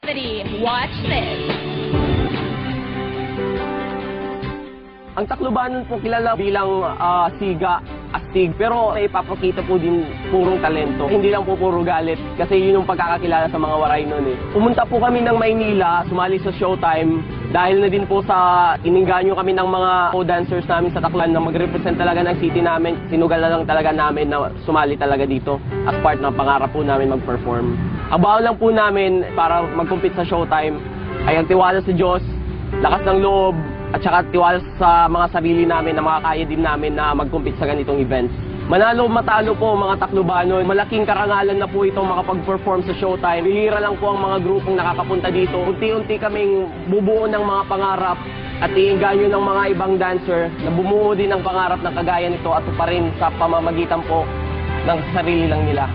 Watch this. Ang Taclobanon po kilala bilang siga, astig, pero may ipapakita po din purong talento. Hindi lang po puro galit, kasi yun yung pagkakakilala sa mga waray nun eh. Pumunta po kami ng Maynila, sumali sa Showtime, dahil na din po sa ininganyo kami ng mga co-dancers namin sa Tacloban na mag-represent talaga ng city namin. Sinugal na lang talaga namin na sumali talaga dito as part ng pangarap po namin mag-perform. Ang baon lang po namin para mag-compete sa Showtime ay ang tiwala sa Diyos, lakas ng loob, at saka tiwala sa mga sarili namin na makakaya din namin na mag-compete sa ganitong events. Manalo matalo po mga Taclobanon, malaking karangalan na po itong makapag-perform sa Showtime. Bihira lang po ang mga grupong nakakapunta dito. Unti-unti kaming bubuo ng mga pangarap at iinganyo ng mga ibang dancer na bumuo din ng pangarap na kagaya nito at pa rin sa pamamagitan po ng sarili lang nila.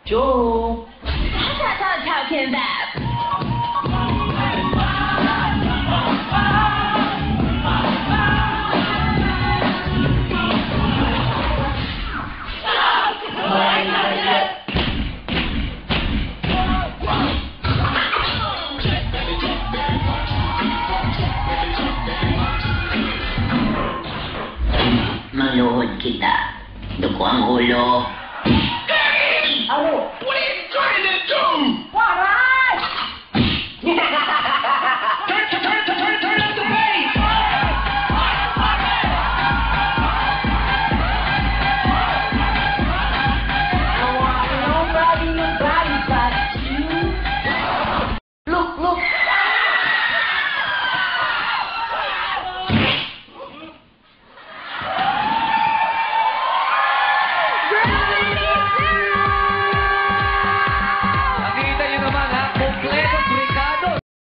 Joe, how can that? Maluhod kita. Duko ang ulo. Ano?